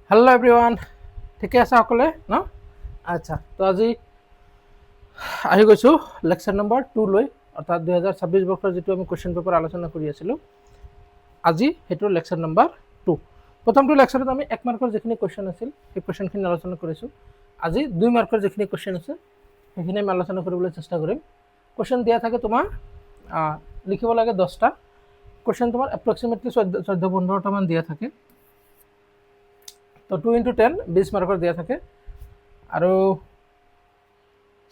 Hello' everyone, ঠিকে আছে সকলে ন? আচ্ছা, তো আজি আহি গৈছোঁ লেকচাৰ নম্বৰ 2 লৈ, অৰ্থাৎ 2026 বৰ্ষৰ যিটো আমি কুৱেশ্যন পেপাৰ আলোচনা কৰি আছিলোঁ, আজি সেইটো লেকচাৰ নম্বৰ 2। প্ৰথমটো লেকচাৰত আমি 1 মাৰ্কৰ যিখিনি কুৱেশ্যন আছিল সেই কুৱেশ্যনখিনি আলোচনা কৰিছোঁ। আজি 2 মাৰ্কৰ যিখিনি কুৱেশ্যন আছে সেইখিনি আমি আলোচনা কৰিবলৈ চেষ্টা কৰিম। কুৱেশ্যন দিয়া থাকে তোমাৰ লিখিব লাগে 10টা কুৱেশ্যন, তোমাৰ এপ্ৰক্সিমেটলি 14-15টামান দিয়া থাকে। তো 2 into 10 20 মাৰ্কৰ দিয়া থাকে। আৰু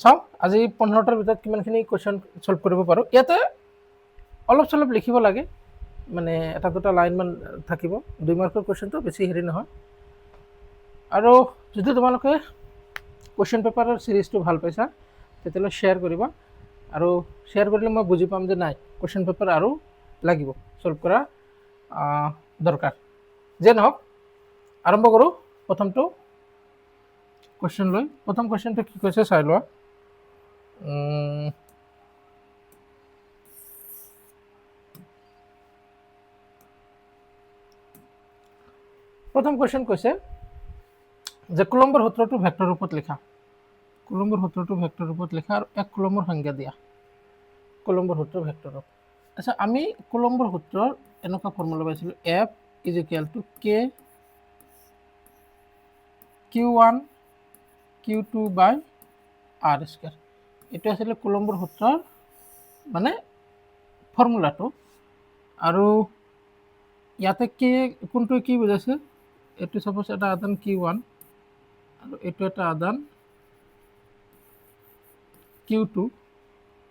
চাওঁ আজি 15টাৰ ভিতৰত কিমানখিনি কুৱেশ্যন ছল্ভ কৰিব পাৰোঁ। ইয়াতে অলপ চলপ লিখিব লাগে, মানে এটা দুটা লাইনমান থাকিব। 2 মাৰ্কৰ কুৱেশ্যনটো বেছি হেৰি নহয়। আৰু যদি তোমালোকে কুৱেশ্যন পেপাৰৰ ছিৰিজটো ভাল পাইছা তেতিয়াহ'লে শ্বেয়াৰ কৰিবা, আৰু শ্বেয়াৰ কৰিলে মই বুজি পাম যে নাই কুৱেশ্যন পেপাৰ আৰু লাগিব ছল্ভ কৰা দৰকাৰ। যে নহওক আৰম্ভ কৰোঁ প্ৰথমটো কুৱেশ্যন লৈ। প্ৰথম কুৱেশ্যনটো কি কৈছে চাই লোৱা। প্ৰথম কুৱেশ্যন কৈছে যে কুলম্বৰ সূত্ৰটো ভেক্টৰ ৰূপত লিখা। কুলম্বৰ সূত্ৰটো ভেক্টৰ ৰূপত লিখা আৰু 1 কুলম্বৰ সংজ্ঞা দিয়া। কুলম্বৰ সূত্ৰ ভেক্টৰ ৰূপ। আচ্ছা, আমি কুলম্বৰ সূত্ৰৰ এনেকুৱা ফৰ্মুলা পাইছিলোঁ, F = K Q1 Q2/r²। এইটো আছিলে কুলম্বৰ সূত্ৰৰ মানে ফৰ্মুলাটো। আৰু ইয়াতে কে কোনটো কি বুজাইছে, এইটো সাপোজ এটা আদান Q1 আৰু এইটো এটা আদান Q2,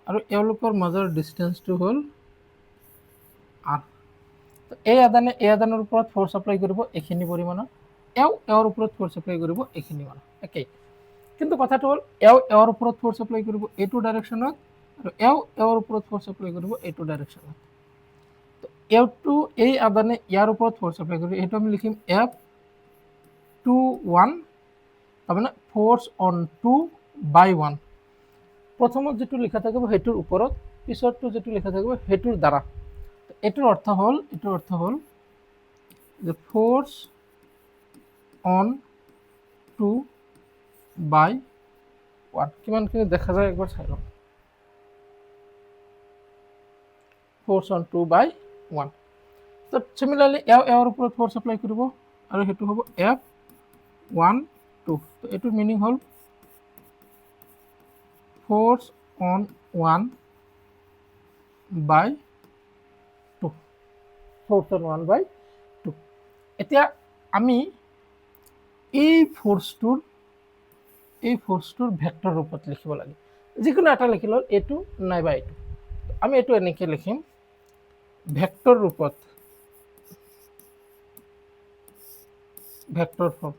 আৰু এওঁলোকৰ মাজৰ ডিষ্টেঞ্চটো হ'ল r। এই আদানৰ ওপৰত ফ'ৰ্চ এপ্লাই কৰিব এইখিনি পৰিমাণৰ, এওঁৰ ওপৰত ফ'ৰ্চ এপ্লাই কৰিব এইখিনি মানৰ, একেই। কিন্তু কথাটো হ'ল এওঁৰ ওপৰত ফ'ৰ্চ এপ্লাই কৰিব এইটো ডাইৰেকশ্যনত, আৰু এওঁৰ ওপৰত ফ'ৰ্চ এপ্লাই কৰিব এইটো ডাইৰেকশ্যনত। এওঁটো এই আদানে ইয়াৰ ওপৰত ফ'ৰ্চ এপ্লাই কৰিব, এইটো আমি লিখিম F21, তাৰমানে ফ'ৰ্চ অন 2/1। প্ৰথমত যিটো লিখা থাকিব সেইটোৰ ওপৰত, পিছৰটো যিটো লিখা থাকিব সেইটোৰ দ্বাৰা। এইটোৰ অৰ্থ হ'ল যে ফ'ৰ্চ অন 2/1 কিমানখিনি দেখা যায় একবাৰ চাই লওঁ। Force on 2/1। তো চিমিলাৰলি এওঁৰ ওপৰত ফ'ৰ্চ এপ্লাই কৰিব, আৰু সেইটো হ'ব F12। তো এইটোৰ মিনিং হ'ল ফ'ৰ্চ অন 1/2। Force on 1/2। এতিয়া আমি এই ফ'ৰ্চটোৰ ভেক্টৰ ৰূপত লিখিব লাগে। যিকোনো এটা লিখি লওঁ, এইটো নাইবা এইটো। আমি এইটো এনেকৈ লিখিম ভেক্টৰ ৰূপত, ভেক্টৰ ফৰ্ম।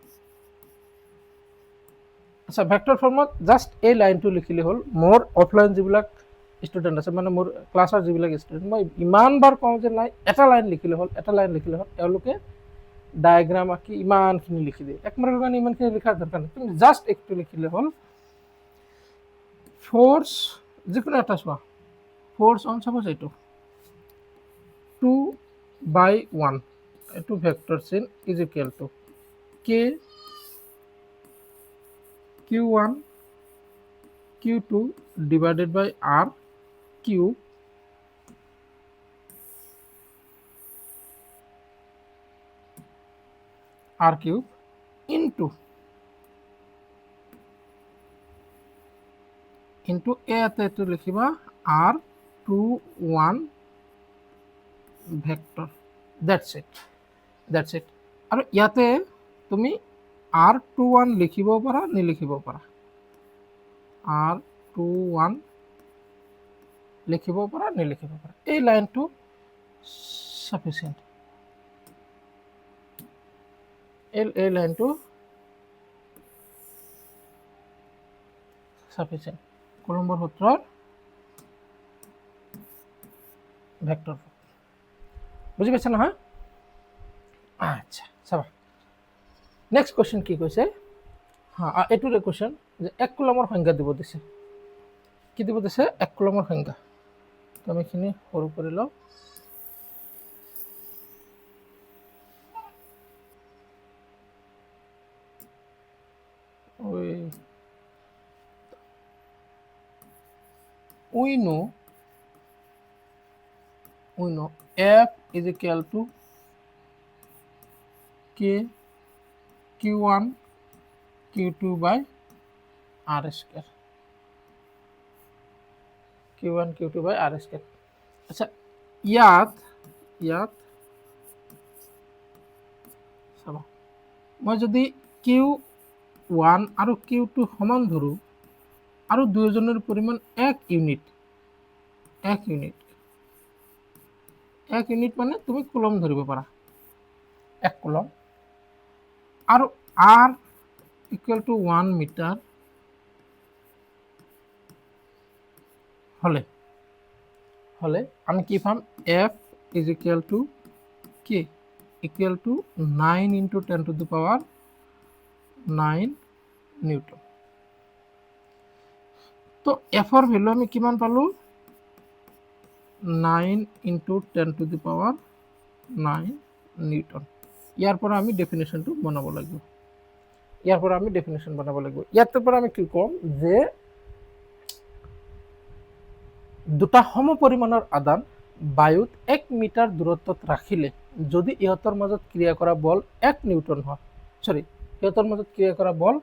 আচ্ছা, ভেক্টৰ ফৰ্মত জাষ্ট এই লাইনটো লিখিলে হ'ল। মোৰ অফলাইন যিবিলাক ষ্টুডেণ্ট আছে, মানে মোৰ ক্লাছৰ যিবিলাক ষ্টুডেণ্ট, মই ইমানবাৰ কওঁ যে নাই এটা লাইন লিখিলে হ'ল, এটা লাইন লিখিলে হ'ল। তেওঁলোকে ডায়েগ্ৰাম আঁকি ইমানখিনি লিখি দিয়ে। 1 মাৰ্কৰ কাৰণে ইমানখিনি লিখাৰ দৰকাৰ নাই, তুমি জাষ্ট এইটো লিখিলে হ'ল। ফ'ৰ্চ যিকোনো এটা চোৱা, ফ'ৰ্চ অন চাপ'জ এইটো 2/1, এইটো ভেক্টৰ চিন = K Q1 Q2/r³ ইনটু এইটো লিখিবা R21 ভেক্টৰ। That's it. আৰু ইয়াতে তুমি R21 লিখিব পাৰা, নিলিখিব পাৰা। R21 লিখিব পাৰা, নিলিখিব পাৰা। এই লাইনটো সাফিচিয়েণ্ট। এই লাইনটো সাফিচিয়েণ্ট কুলম্বৰ সূত্ৰৰ ভেক্টৰ। বুজি পাইছা নহয়? আচ্ছা, চাবা নেক্সট কুৱেশ্যন কি কৈছে। এইটোৰে কুৱেশ্যন যে 1 কুলমৰ সংজ্ঞা দিব দিছে। কি দিব দিছে? 1 কুলমৰ সংজ্ঞা। তো আমি এইখিনি সৰু কৰি লওঁ। we know F is equal to K Q1 Q2 by R square, Q1 Q2 by R square। আচ্ছা ইয়াত চাবা মই যদি Q1 আৰু Q2 সমান ধৰো আৰু দুয়োজনৰ পৰিমাণ 1 ইউনিট মানে তুমি কুলম ধৰিব পাৰা 1 কুলম, আৰু R equal to 1 মিটাৰ হলে আমি কি পাম F is equal to K equal to 9 into 10 to the power 9 Newton. তো F এর ভ্যালু আমি কিমান পালো 9 into 10 to the power 9 newton. ইয়াৰ পৰা আমি ডেফিনেশনটো বনাব লাগিব, ইয়াৰ পৰা আমি কি কম যে দুটা সমপৰিমাণৰ আদান বায়ুত 1 মিটাৰ দূৰত্বত ৰাখিলে যদি ইহঁতৰ মাজত ক্ৰিয়া কৰা বল 1 নিউটন হয়, ইহঁতৰ মাজত ক্ৰিয়া কৰা বল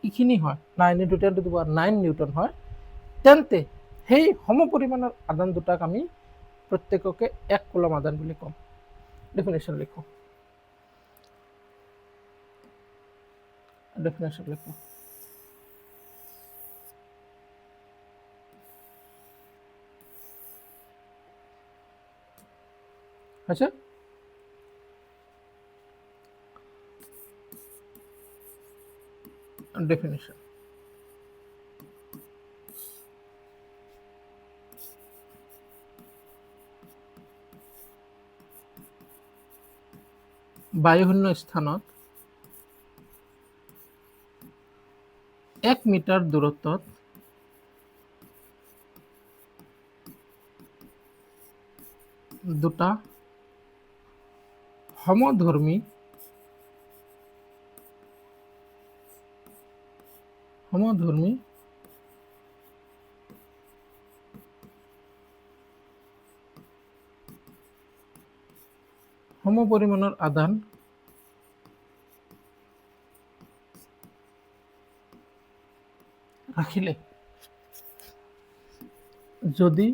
ইখিনি হয় 9 into 10 to the power 9 Newton হয়, তেন্তে সেই সমপৰিমাণৰ আদান দুটাক আমি প্ৰত্যেককে 1 কুলম আদান বুলি কম। ডেফিনেশন লিখো, আচ্ছা ডেফিনেশন বায়ুশূন্য স্থানত 1 মিটাৰ দূৰত্বত দুটা সমধৰ্মী সমপৰিমাণৰ আদান ৰাখিলে যদি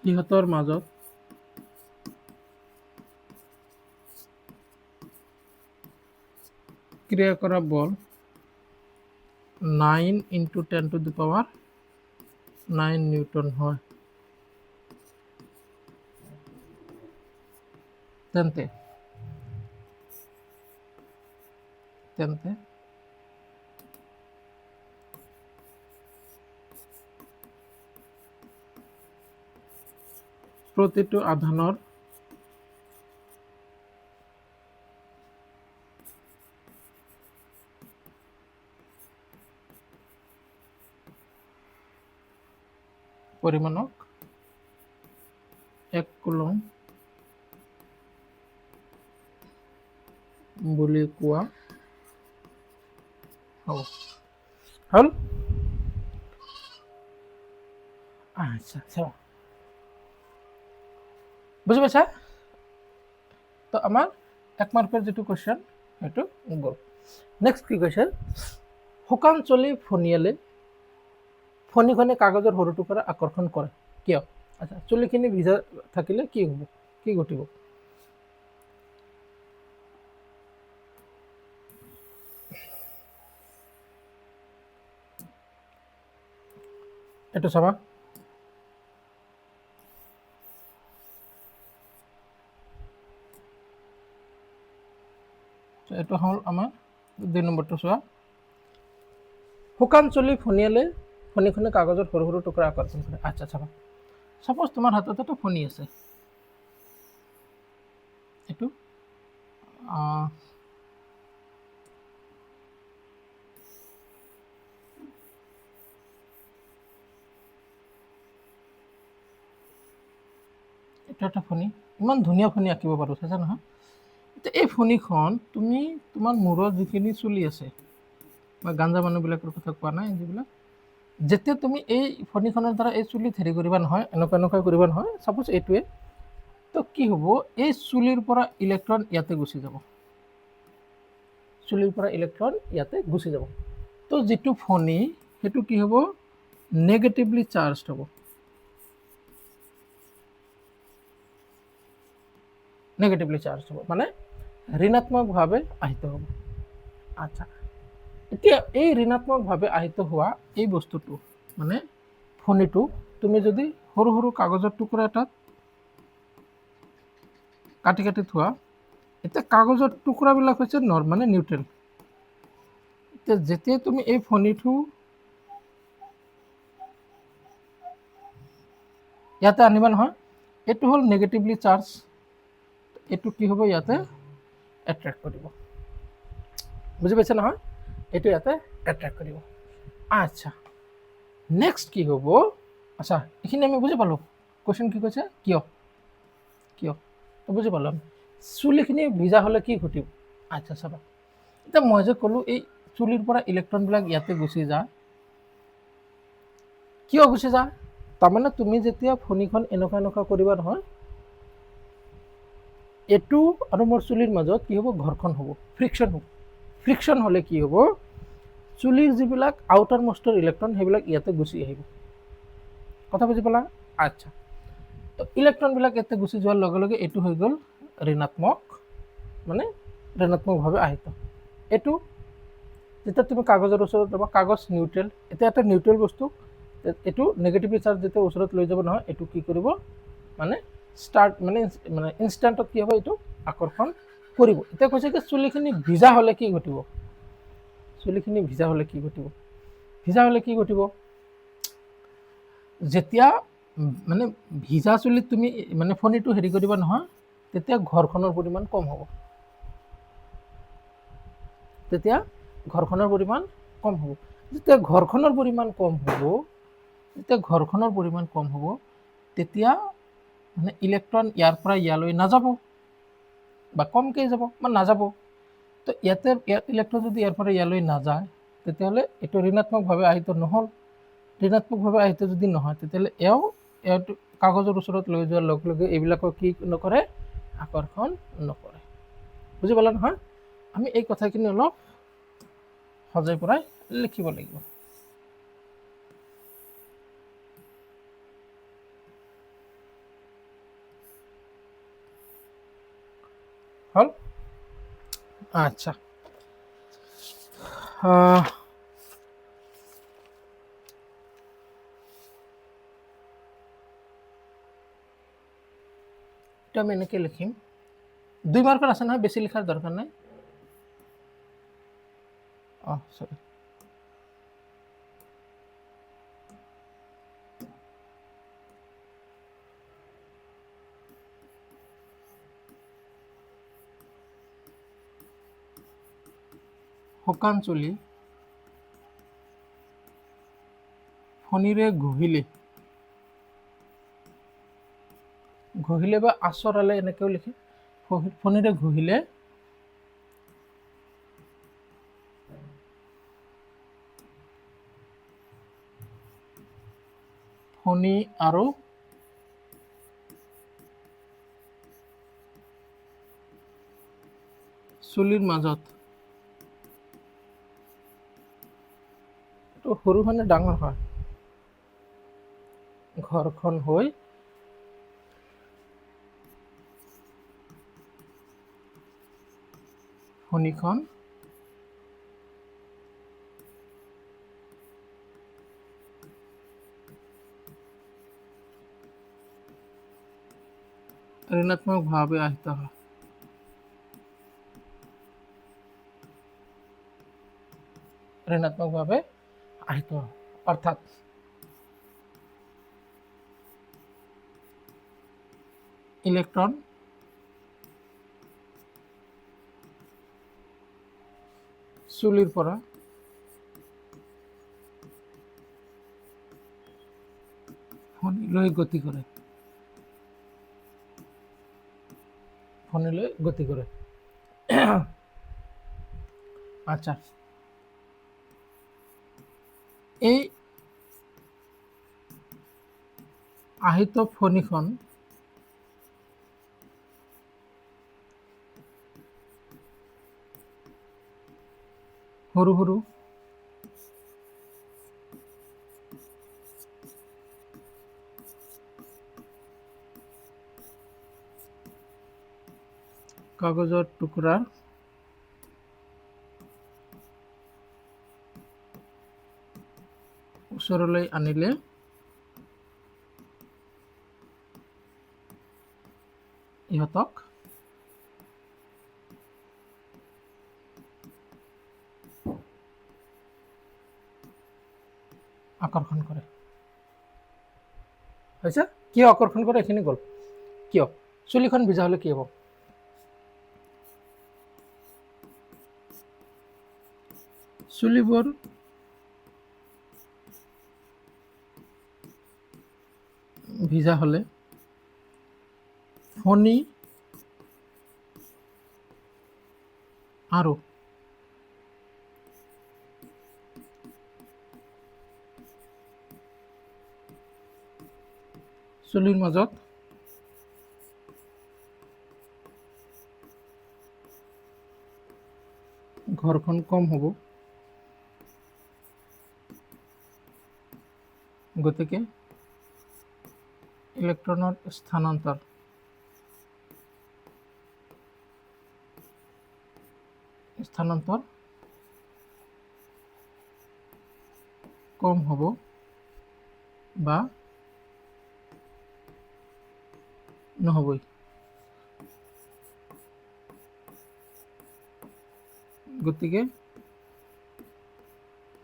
ইহঁতৰ মাজত ক্ৰিয়া কৰা বল 9 into 10 to the power 9 Newton হয়, তেন্তে প্ৰতিটো আধানৰ পৰিমাণক 1 কুলম বুলি কোৱা হল। আচ্ছা বুঝি পাইছা? তো আমাৰ 1 মাৰ্কৰ যেটো কোৱেশ্চন সেইটো গ'ল। নেক্সট কি কৈছে, শুকান চলি ফনিয়ালে ফণিখনে কাগজৰ সৰু টুকুৰা আকৰ্ষণ কৰে কিয়? আচ্ছা চুলিখিনি ভিজা থাকিলে কি হ'ব, কি ঘটিব? এইটো চাবা, এইটো হ'ল আমাৰ 2 নম্বৰটো চোৱা, শুকান চুলি ফনিয়ালে ফণিখনে কাগজৰ সৰু সৰু টুকুৰা আকৰ্ষণ কৰে। আচ্ছা চাবা, সাপোজ তোমাৰ হাতত এটা ফণি আছে, এইটো এটা ফণি, ইমান ধুনীয়া ফণি আঁকিব পাৰোঁ চাইছা নহয়? এই ফণীখন তুমি তোমাৰ মূৰত যিখিনি চুলি আছে বা গাঞ্জা মানুহবিলাকৰ কথা কোৱা নাই, যিবিলাক যেতিয়া তুমি এই ফণীখনৰ দ্বাৰা এই চুলিত হেৰি কৰিবা নহয়, এনেকুৱা কৰিবা নহয়, ছাপ'জ এইটোৱে, তো কি হ'ব, এই চুলিৰ পৰা ইলেক্ট্ৰন ইয়াতে গুচি যাব, চুলিৰ পৰা ইলেক্ট্ৰন ইয়াতে গুচি যাব। তো যিটো ফণী সেইটো কি হ'ব, নেগেটিভলি চাৰ্জ হ'ব, নেগেটিভলি চাৰ্জ হ'ব, মানে ঋণাত্মকভাৱে আহিত হ'ব। আচ্ছা, এতিয়া এই ঋণাত্মকভাৱে আহিত হোৱা এই বস্তুটো মানে ফণীটো তুমি যদি সৰু সৰু কাগজৰ টুকুৰা এটাত কাটি কাটি থোৱা, এতিয়া কাগজৰ টুকুৰাবিলাক হৈছে মানে নিউট্ৰেল। এতিয়া যেতিয়া তুমি এই ফণীটো ইয়াতে আনিবা নহয়, এইটো হ'ল নেগেটিভলি চাৰ্জ, এইটো কি হ'ব, ইয়াতে এট্ৰেক্ট কৰিব, বুজি পাইছে নহয়, এইটো ইয়াতে এট্ৰেক্ট কৰিব। আচ্ছা, নেক্সট কি হ'ব, আচ্ছা এইখিনি আমি বুজি পালোঁ, কুৱেশ্যন কি কৈছে, কিয় কিয় তো বুজি পালোঁ আমি। চুলিখিনি ভিজা হ'লে কি ঘটিব, আচ্ছা চাবা, এতিয়া মই যে ক'লোঁ এই চুলিৰ পৰা ইলেক্ট্ৰনবিলাক ইয়াতে গুচি যায়, কিয় গুচি যায়, তাৰমানে তুমি যেতিয়া ফণীখন এনেকুৱা কৰিবা নহয়, এইটো আৰু মোৰ চুলিৰ মাজত কি হ'ব, ঘৰ্ষণ হ'ব, ফ্ৰিকশ্যন হ'ব। ফ্ৰিকশ্যন হ'লে কি হ'ব, চুলিৰ যিবিলাক আউটাৰ মষ্টৰ ইলেক্ট্ৰন সেইবিলাক ইয়াতে গুচি আহিব, কথা বুজি পালা। আচ্ছা, তো ইলেক্ট্ৰনবিলাক ইয়াতে গুচি যোৱাৰ লগে লগে এইটো হৈ গ'ল ঋণাত্মক, মানে ঋণাত্মকভাৱে আহিত। এইটো যেতিয়া তুমি কাগজৰ ওচৰত যাবা, কাগজ নিউট্ৰেল, এতিয়া এটা নিউট্ৰেল বস্তু, এইটো নেগেটিভলি চাৰ্জ যেতিয়া ওচৰত লৈ যাব নহয়, এইটো কি কৰিব, মানে ষ্টাৰ্ট মানে ইনষ্টেণ্টত কি হ'ব, এইটো আকৰ্ষণ কৰিব। এতিয়া কৈছে কি চুলিখিনি ভিজা হ'লে কি ঘটিব, চুলিখিনি ভিজা হ'লে কি ঘটিব, ভিজা হ'লে কি ঘটিব, যেতিয়া মানে ভিজা চুলিত তুমি মানে ফণীটো হেৰি কৰিবা নহয়, তেতিয়া ঘৰ্ষণৰ পৰিমাণ কম হ'ব, তেতিয়া ঘৰ্ষণৰ পৰিমাণ কম হ'ব। যেতিয়া ঘৰ্ষণৰ পৰিমাণ কম হ'ব, যেতিয়া ঘৰ্ষণৰ পৰিমাণ কম হ'ব, তেতিয়া মানে ইলেক্ট্ৰন ইয়াৰ পৰা ইয়ালৈ নাযাব বা কমকৈ যাব বা নাযাব। তো ইয়াত ইলেক্ট্ৰন যদি ইয়াৰ পৰা ইয়ালৈ নাযায়, তেতিয়াহ'লে এইটো ঋণাত্মকভাৱে আহিত নহ'ল, ঋণাত্মকভাৱে আহিত যদি নহয়, তেতিয়াহ'লে এইটো কাগজৰ ওচৰত লৈ যোৱাৰ লগে লগে এইবিলাকক কি নকৰে, আকৰ্ষণ নকৰে, বুজি পালা নহয়। আমি এই কথাখিনি অলপ সজাই পৰাই লিখিব লাগিব। হ'ল, আচ্ছা, এটা আমি এনেকৈ লিখিম, 2 মাৰ্কৰ আছে নহয়, বেছি লিখাৰ দৰকাৰ নাই। সৰি, শুকান চুলি ফণীৰে ঘঁহিলে বা আঁচৰালে, এনেকৈও লিখে, ফণীৰে ঘঁহিলে ফণী আৰু চুলিৰ মাজত, এইটো সৰু মানে ডাঙৰ হয়, ঘৰ্ষণ হৈ ফণীখন ঋণাত্মকভাৱে আহিত হয়, ঋণাত্মকভাৱে আহিত হয়, অৰ্থাৎ ইলেক্ট্ৰন চুলিৰ পৰা ফণীলৈ গতি কৰে, ফণীলৈ গতি কৰে। আচ্ছা, এই আহিত ফণীখন সৰু সৰু কাগজৰ টুকুৰা ওচৰলৈ আনিলে ইহঁতক আকৰ্ষণ কৰে। হৈছে? কিয় আকৰ্ষণ কৰে এইখিনি গ'ল। কিয়? চুলিখন ভিজা হ'লে কি হ'ব? চুলিবোৰ ভিজা হ'লে ফণী আৰু চুলিৰ মাজত ঘৰখন কম হ'ব। গতিকে ইলেক্ট্ৰনৰ স্থানান্তৰ কম হ'ব বা নহ'বই। গতিকে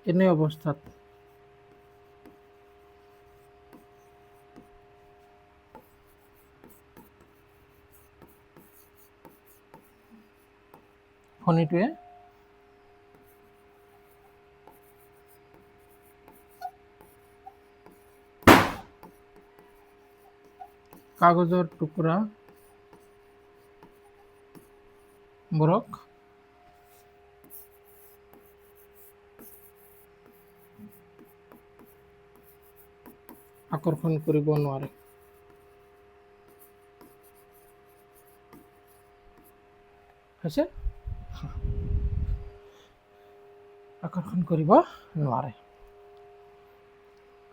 এনে অৱস্থাত ফণীটোৱে কাগজৰ টুকুৰাবোৰক আকৰ্ষণ কৰিব নোৱাৰে। হৈছে? আকৰ্ষণ কৰিব নোৱাৰে।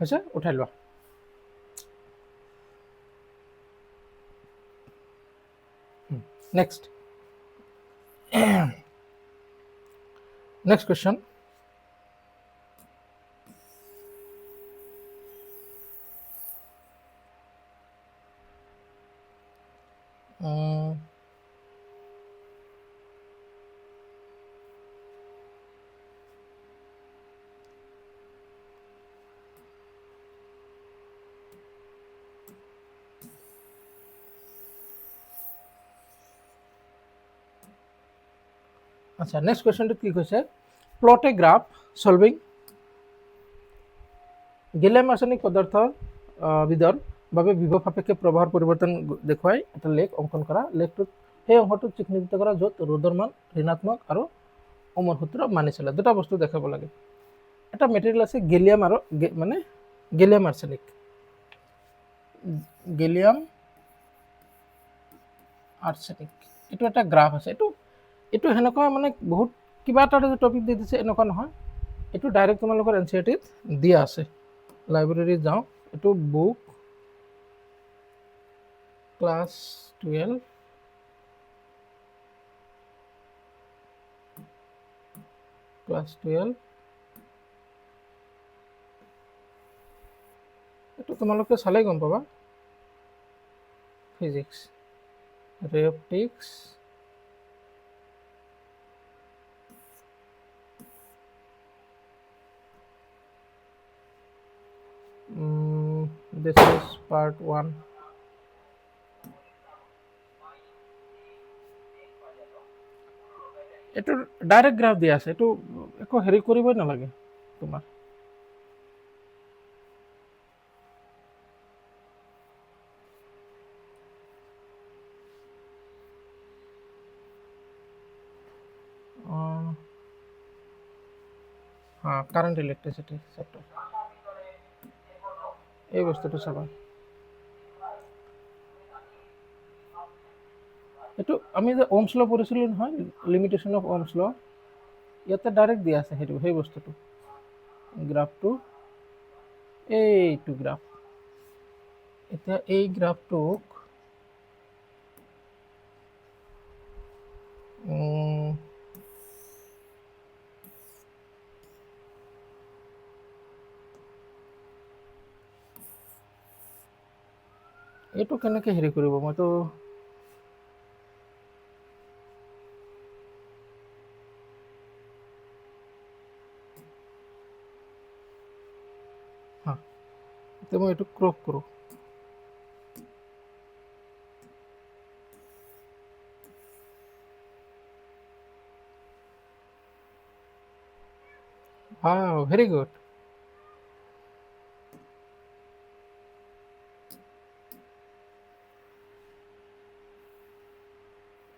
হৈছে? উঠাই লোৱা। Next question. আচ্ছা, নেক্সট কুৱেশ্যনটোত কি কৈছে? প্লট এ গ্ৰাফ চলভিং গেলিয়াম আৰ্ছেনিক পদাৰ্থৰ বিধৰ বাবে বিভৱ সাপেক্ষে প্ৰবাহৰ পৰিৱৰ্তন দেখুৱাই এটা লেখ অংকন কৰা। লেখটোত সেই অংশটোত চিহ্নিত কৰা য'ত ৰোধৰ মান ঋণাত্মক আৰু ওমৰ সূত্ৰ মানি চলে। দুটা বস্তু দেখাব লাগে। এটা মেটেৰিয়েল আছে গেলিয়াম আৰু মানে গেলিয়াম আৰ্ছেনিক। গেলিয়াম আৰ্ছেনিক এইটো এটা গ্ৰাফ আছে। এইটো সেনেকুৱা মানে বহুত কিবা এটা টপিক দি দিছে এনেকুৱা নহয়। এইটো ডাইৰেক্ট তোমালোকৰ NCERT-ত দিয়া আছে। লাইব্ৰেৰীত যাওঁ, এইটো বুক ক্লাছ 12 এইটো তোমালোকে চালেই গম পাবা। ফিজিক্স ৰে অপটিক্স this is part 1. এইটো ডাইৰেক্ট গ্ৰাফ দিয়া আছে। এইটো একো হেৰি কৰিবই নালাগে তোমাৰ। কাৰেন্ট ইলেক্ট্ৰিসিটি চেপ্টাৰ এই বস্তুটো চাবা এইটো আমি যে ওহমছ ল পঢ়িছিলোঁ নহয় লিমিটেশ্যন অফ ওহমছ ল ইয়াতে ডাইৰেক্ট দিয়া আছে সেইটো সেই বস্তুটো গ্ৰাফটো এইটো গ্ৰাফ এতিয়া এই গ্ৰাফটোক এইটো কেনেকৈ হেৰি কৰিব মইতো এতিয়া মই এইটো ক্ৰপ কৰোঁ ভেৰি গুড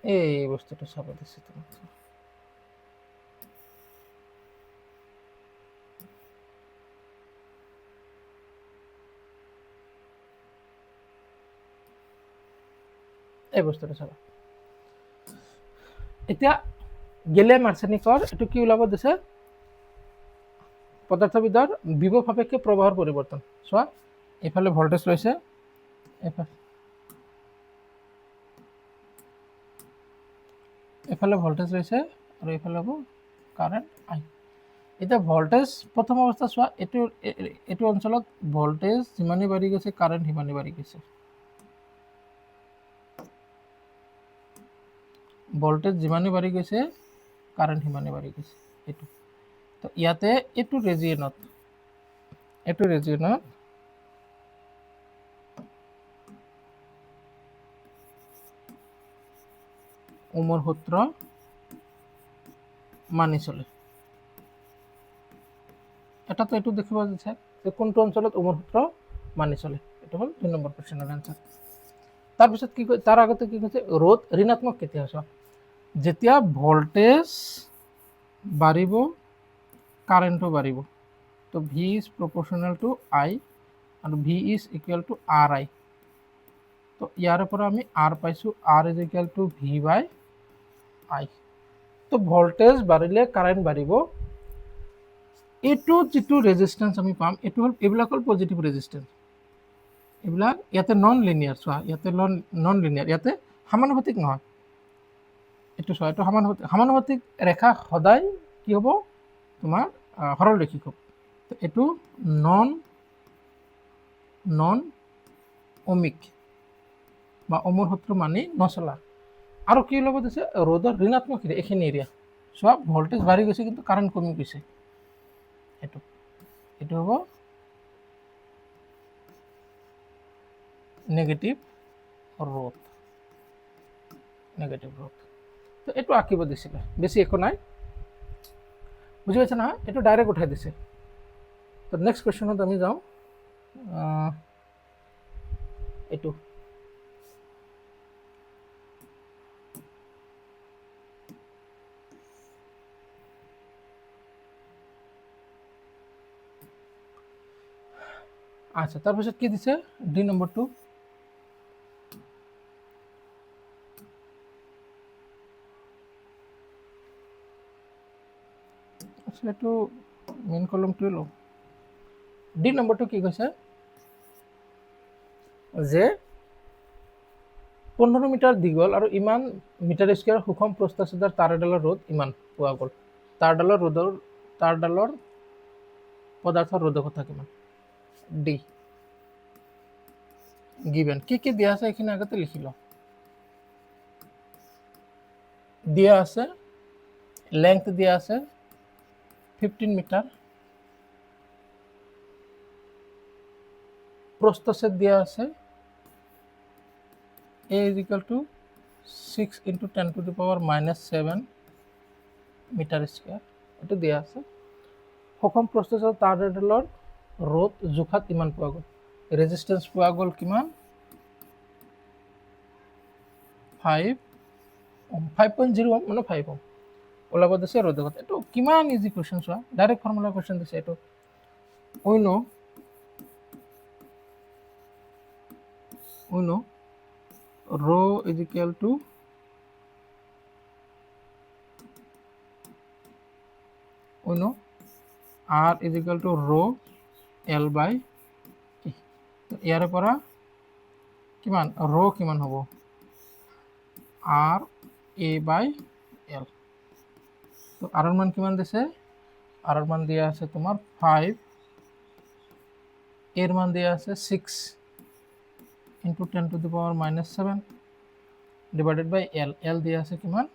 এই বস্তুটো চাব দিছে তোমাক এই বস্তুটো চাবা এতিয়া গেলিয়াম আৰ্ছেনিকৰ এইটো কি ওলাব দিছে পদাৰ্থবিদৰ বিভৱ সাপেক্ষে প্ৰবাহৰ পৰিৱৰ্তন চোৱা এইফালে ভল্টেজ লৈছে এইফালে ভল্টেজ লৈছে আৰু এইফালে হ'ব কাৰেণ্ট আই এতিয়া ভল্টেজ প্ৰথম অৱস্থা চোৱা এইটো অঞ্চলত ভল্টেজ যিমানেই বাঢ়ি গৈছে কাৰেণ্ট সিমানেই বাঢ়ি গৈছে ভল্টেজ যিমানেই বাঢ়ি গৈছে কাৰেণ্ট সিমানেই বাঢ়ি গৈছে এইটো তো ইয়াতে এইটো ৰেজিয়নত ওমৰ সূত্ৰ মানি চলে এটাতো এইটো দেখিব দিছে যে কোনটো অঞ্চলত ওমৰ সূত্ৰ মানি চলে এইটো হ'ল 2 নম্বৰ কুৱেশ্যনৰ এনসাৰ তাৰপিছত কি তাৰ আগতে কি কৈছে ৰোধ ঋণাত্মক কেতিয়া চোৱা যেতিয়া ভল্টেজ বাঢ়িব কাৰেণ্টও বাঢ়িব তো V is proportional to I আৰু V is equal to R I তো ইয়াৰ পৰা আমি আৰ পাইছোঁ R is equal to V by I তো ভল্টেজ বাঢ়িলে কাৰেণ্ট বাঢ়িব এইটো যিটো ৰেজিষ্টেঞ্চ আমি পাম এইটো হ'ল এইবিলাক হ'ল পজিটিভ ৰেজিষ্টেঞ্চ এইবিলাক ইয়াতে নন লিনিয়াৰ চোৱা ইয়াতে নন লিনিয়াৰ ইয়াতে সমানুপাতিক নহয় এইটো চোৱা এইটো সমানুপাতিক ৰেখা সদায় কি হ'ব তোমাৰ সৰলৰৈখিক হ'ব এইটো নন অমিক বা ওমৰ সূত্ৰ মানি নচলা আৰু কি ল'ব দিছে ৰোধৰ ঋণাত্মক এইখিনি এৰিয়া চোৱা ভল্টেজ বাঢ়ি গৈছে কিন্তু কাৰেণ্ট কমি গৈছে এইটো হ'ব নেগেটিভ ৰোধ তো এইটো আঁকিব দিছিলে বেছি একো নাই বুজি পাইছে নহয় এইটো ডাইৰেক্ট উঠাই দিছে তো নেক্সট কুৱেশ্যনত আমি যাওঁ এইটো আচ্ছা তাৰপিছত কি দিছে ডি নম্বৰটো এইটো মেইন কলমটোৱে লওঁ ডি নম্বৰটো কি কৈছে যে 15 মিটাৰ দীঘল আৰু ইমান মিটাৰ স্কোৱাৰ সুষম প্ৰস্থচ্ছেদৰ তাঁৰ এডালৰ ৰোধ ইমান পোৱা গ'ল তাঁৰডালৰ পদাৰ্থৰ ৰোধকতা কিমান ডি গিভেন কি দিয়া আছে এইখিনি আগতে লিখি লওঁ দিয়া আছে লেংথ দিয়া আছে 15 মিটাৰ প্ৰস্থচ্ছেদ দিয়া আছে a is equal to 6 into 10 to the power minus 7 meter square এইটো দিয়া আছে সুষম প্ৰস্থচ্ছেদৰ তাঁৰ এডালৰ ৰোধ জোখাত ইমান পোৱা গ'ল ৰেজিষ্টেঞ্চ পোৱা গ'ল কিমান 5.0 মানে 5 ওম ওলাব দিছে ৰ'দৰ কথা। এইটো কিমান ইজি কুৱেশ্যন চোৱা, ডাইৰেক্ট ফৰ্মুলা কুৱেশ্যন দিছে এইটো। We know rho is equal to r is equal to rho l by e। ইয়াৰ পৰা কিমান rho কিমান হ'ব r a by l। তো r ৰ মান কিমান দিছে, r ৰ মান দিয়া আছে তোমাৰ 5, এর মান দিয়া আছে 6 into 10 to the power minus 7 divided by l দিয়া আছে কিমান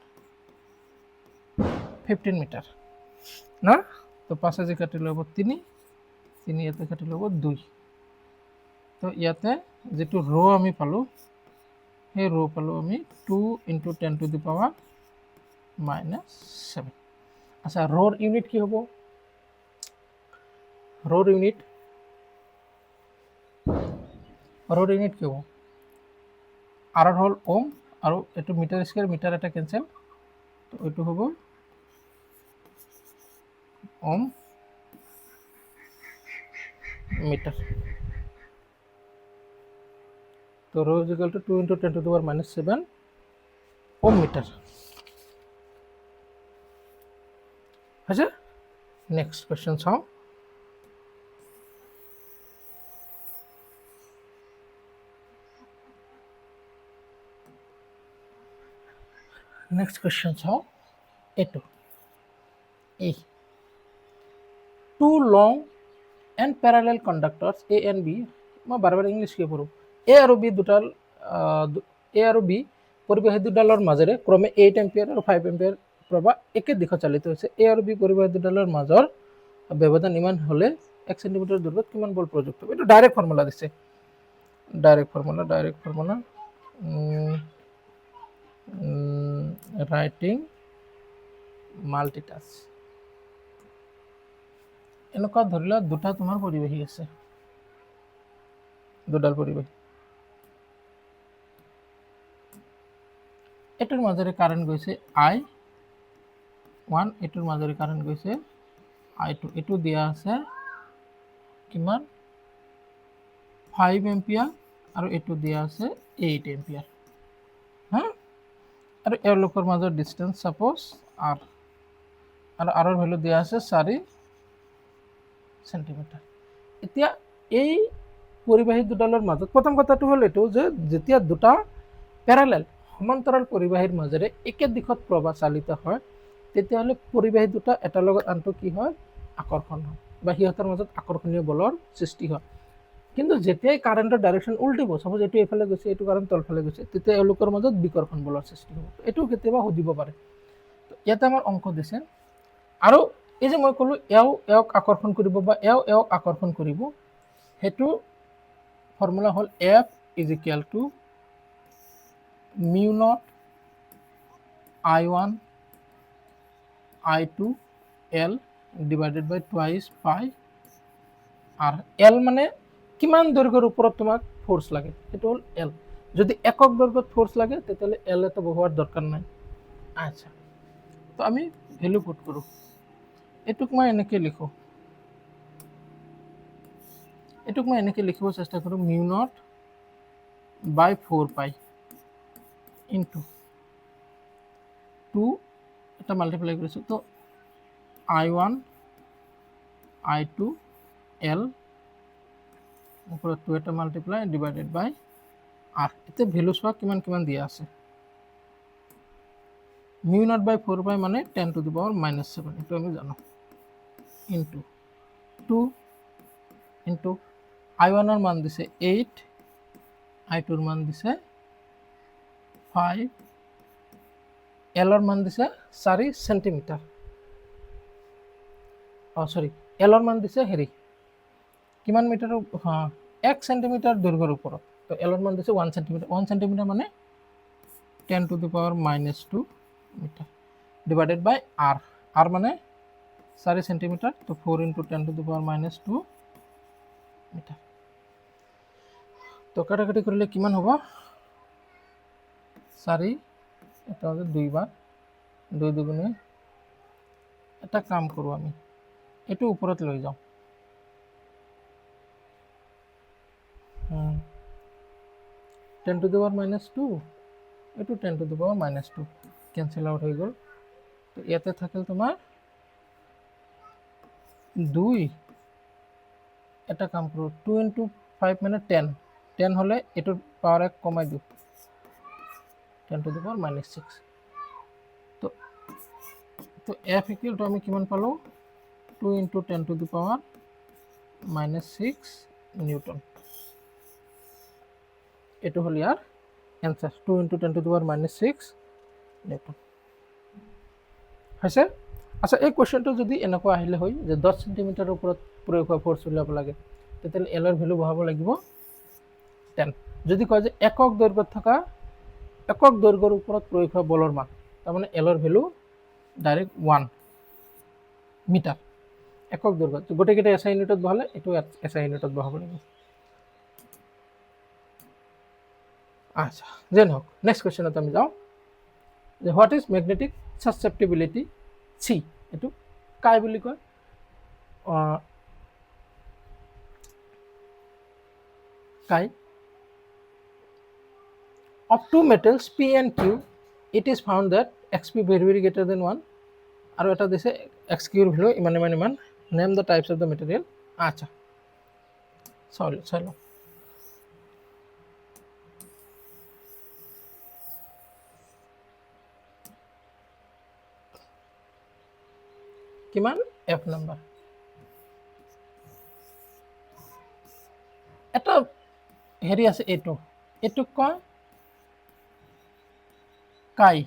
15 মিটার না। তো 5 আজি কাটি লব 3, 3 ইয়াতে কাটি লব 2। তো ইয়াতে যেটো রো আমি পালো, সেই রো পালো আমি 2 into 10 to the power minus 7। আচ্ছা, রোর ইউনিট কি হব, রোর ইউনিট কি হব, আর হল ওম আর এটো মিটার স্কয়ার, মিটার এটা ক্যান্সেল, তো এটো হব ওম মিটার। তো rho is equal to 2 into 10 to the power minus 7 ohm meter. আচ্ছা, নেক্সট কোয়েশ্চন চাও। নেক্সট কোয়েশ্চন চাও এটো, এই two long and parallel conductors A and B, মই বাৰে বাৰে ইংলিছ কিয় পঢ়ো, A আৰু B দুটাল A আৰু B পৰিবাহী দুডালৰ মাজেৰে ক্ৰমে 8 এম্পিয়াৰ আৰু 5 এম্পিয়াৰ প্ৰবাহ একে দিশত চালিত হৈছে। A আৰু B পৰিবাহী দুডালৰ মাজৰ ব্যৱধান ইমান হলে 1 সেন্টিমিটাৰ দূৰত্বত কিমান বল প্ৰযুক্ত হ'ব। এইটো ডাইৰেক্ট ফৰ্মুলা দিছে, ডাইৰেক্ট ফৰ্মুলা ৰাইটিং মাল্টিটাস্ক। এনেকুৱা ধৰি লোৱা দুটা তোমাৰ পৰিবাহী আছে, দুডাল পৰিবাহী, এটোৰ মাজেৰে কাৰেন্ট গৈছে I1, এটোৰ মাজেৰে কাৰেন্ট গৈছে I2, এটো দিয়া আছে কিমান 5 এম্পিয়াৰ আৰু এটো দিয়া আছে 8 এম্পিয়াৰ। হ্যাঁ, আৰু এওঁলোকৰ মাজৰ ডিস্টেন্স সাপোজ r, আৰু r ৰ ভ্যালু দিয়া আছে 4 সেন্টিমিটাৰ। এতিয়া এই পৰিবাহী দুডালৰ মাজত প্ৰথম কথাটো হ'ল এটো যে যেতিয়া দুটা প্যাৰালাল সমান্তৰাল পৰিবাহীৰ মাজেৰে একে দিশত প্ৰবাহ চালিত হয়, তেতিয়াহ'লে পৰিবাহী দুটা এটাৰ লগত আনটো কি হয় আকৰ্ষণ হয় বা সিহঁতৰ মাজত আকৰ্ষণীয় বলৰ সৃষ্টি হয়। কিন্তু যেতিয়াই কাৰেন্টৰ ডাইৰেকশন উল্টিব, সাপোজ এটো এফালে গৈছে এটো কাৰেন্ট তলফালে গৈছে, তেতিয়া এওঁলোকৰ মাজত বিকৰ্ষণ বলৰ সৃষ্টি হ'ব। এটো কেতিয়াবা সুধিব পাৰে। তো ইয়াতে আমাৰ অংক দিছে, আৰু এই যে মই ক'লো এওক আকৰ্ষণ কৰিব বা এওক আকৰ্ষণ কৰিব, হেতু formula hall F is equal to mu naught I1 I2 L divided by twice pi r। L মানে কিমান দৈৰ্ঘ্যৰ ওপৰত তোমাক ফোৰ্স লাগে, এটা হল L। যদি একক দৈৰ্ঘ্যত ফোৰ্স লাগে তেতিয়াহলে L এত বহুৱাৰ দৰকাৰ নাই। আচ্ছা, তো আমি ভ্যালু পুট কৰো, এটুক মই এনেকে লিখো, এটুক মই এনেকে লিখিব চেষ্টা কৰো, mu naught by 4 pi into 2 এটা মাল্টিপ্লাই কৰিছো, তো I1 I2 L ওপৰত 2 এটা মাল্টিপ্লাই ডিভাইডেড বাই r। এতে ভ্যালু চোৱা কিমান কিমান দিয়া আছে, mu naught by 4 pi মানে 10 to the power minus 7, এটো আমি জানো, into 2 into I1 ৰ মান দিছে 8, I2 ৰ মান দিছে 5, L ৰ মান দিছে 4 সেন্টিমিটাৰ, সৰি L ৰ মান দিছে হেৰি কিমান মিটাৰ, হ্যাঁ 1 সেন্টিমিটাৰ দৈৰ্ঘ্যৰ ওপৰত। তো L ৰ মান দিছে 1 সেন্টিমিটার, 1 সেন্টিমিটার মানে 10 to the power minus 2 meter divided by r, r মানে 4 সেন্টিমিটার, তো 4 into 10 to the power minus 2 meter. তো কাটাকাটি করলে কিমান হ'ব, 4 এটা হচ্ছে 2 বার, 2 দুগুণে এটা কাম কৰোঁ, আমি এইটো ওপৰত লৈ যাওঁ। 10 to the power -2, এইটো 10 to the power -2 cancel out হৈ গ'ল। তো ইয়াতে থাকিল তোমাৰ 2। এটা কাম কৰোঁ, 2 × 5 মানে 10 হ'লে এইটোৰ পাৱাৰ 1 কমাই দিওঁ, 10 to the power -6। তো F = আমি কিমান পালোঁ, 2 × 10 to the power -6 নিউটন। এইটো হ'ল ইয়াৰ answer, 2 × 10 to the power -6 newton হৈছে। আচ্ছা, এই কুৱেশ্যনটো যদি এনেকুৱা আহিলে হয় যে 10 চেণ্টিমিটাৰৰ ওপৰত প্ৰয়োগ হোৱা ফ'ৰ্চ উলিয়াব লাগে, তেতিয়াহ'লে এলৰ ভেলু বহাব লাগিব 10। যদি কয় যে একক দৈৰ্ঘ্যত থকা একক দৈৰ্ঘ্যৰ ওপৰত প্ৰয়োগ হোৱা বলৰ মান, তাৰমানে এলৰ ভেলু ডাইৰেক্ট 1 মিটাৰ একক দৈৰ্ঘ্যত। গোটেইকেইটা SI ইউনিটত বহালে এইটো SI ইউনিটত বহাব লাগিব। আচ্ছা, যে নহওক, নেক্সট কুৱেশ্যনত আমি যাওঁ যে what is magnetic susceptibility C. এইটো কাই বুলি কয়, কাই of two metals P and Q, it is found that XP very greater than 1, আৰু এটা দিছে XQ ৰ ভ্যালু ইমান ইমান ইমান। Name the types of the material. আচ্ছা, চাই লওঁ। কিমান F নাম্বাৰ। এটা হেৰি আছে, এইটোক কয় কাই।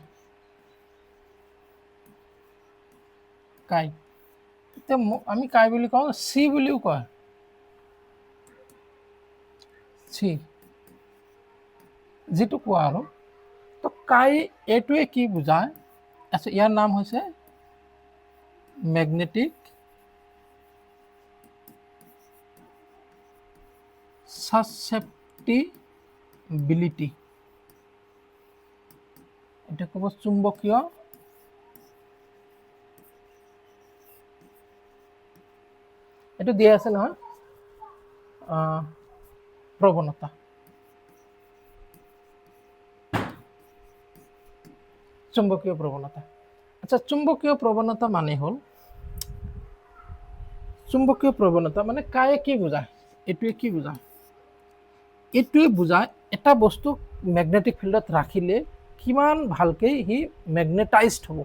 এতিয়া আমি কাই বুলি কওঁ, চি বুলিও কয়, চি যিটো কোৱা আৰু। তো কাই এইটোৱে কি বুজায়? আচ্ছা, ইয়াৰ নাম হৈছে মেগনেটিক সাসেপ্টিবিলিটি। এটা ক'ব চুম্বকীয় এইটো দিয়া আছে নহয়, প্ৰৱণতা। চুম্বকীয় প্ৰৱণতা। আচ্ছা, চুম্বকীয় প্ৰৱণতা মানে হ'ল, চুম্বকীয় প্ৰৱণতা মানে কায়ে কি বুজায়? এইটোৱে কি বুজায়? এইটোৱে বুজায় এটা বস্তু মেগনেটিক ফিল্ডত ৰাখিলে কিমান ভালকে সি মেগনেটাইজড হ'ব।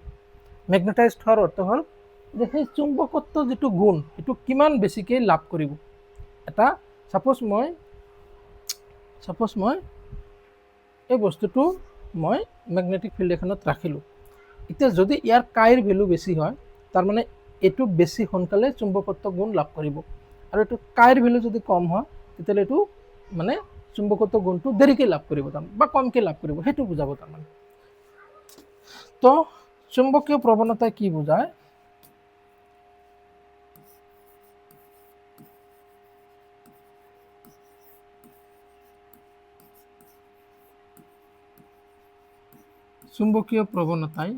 মেগনেটাইজড হোৱাৰ অৰ্থ হ'ল যে সেই চুম্বকত্ব যিটো গুণ, সেইটো কিমান বেছিকৈ লাভ কৰিব। এটা ছাপোজ মই এই বস্তুটো মই মেগনেটিক ফিল্ড এখনত ৰাখিলোঁ। এতিয়া যদি ইয়াৰ কাইৰ ভেলু বেছি হয়, তাৰমানে এইটো বেছি সোনকালে চুম্বকত্ব গুণ লাভ কৰিব, আৰু এইটো কাইৰ ভেলু যদি কম হয়, তেতিয়াহ'লে এইটো মানে চুম্বকত্ব গুণটো দেৰিকৈ লাভ কৰিব বা কমকৈ লাভ কৰিব, সেইটো বুজাব তাৰমানে। তো চুম্বকীয় প্ৰৱণতাই কি বুজায়? চুম্বকীয় প্ৰৱণতাই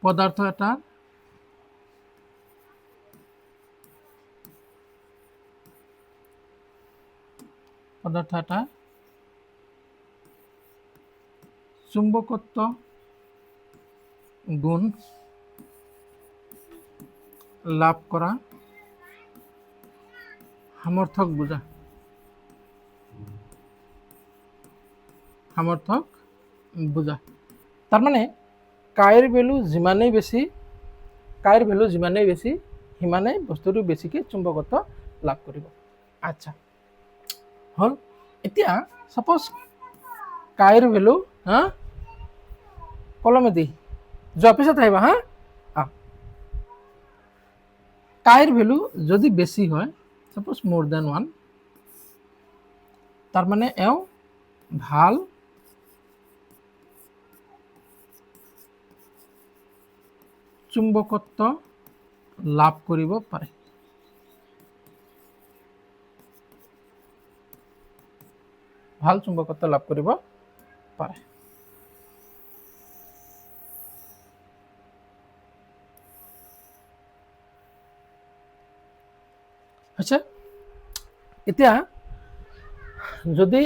পদাৰ্থ এটা চুম্বকত্ব গুণ লাভ কৰা সামৰ্থক বুজায়। তাৰমানে কাইৰ ভেলু যিমানেই বেছি, সিমানেই বস্তুটো বেছিকৈ চুম্বকত্ব লাভ কৰিব। আচ্ছা, হ'ল। এতিয়া ছাপোজ কাইৰ ভেলু কলমেদি যোৱাৰ পিছত আহিবা কাইৰ ভেলু যদি বেছি হয়, ছাপোজ মোৰ দেন 1, তাৰমানে এওঁ ভাল চুম্বকত্ব লাভ কৰিব পাৰে। ভাল চুম্বকত্ব লাভ কৰিব পাৰে। হৈছে। এতিয়া যদি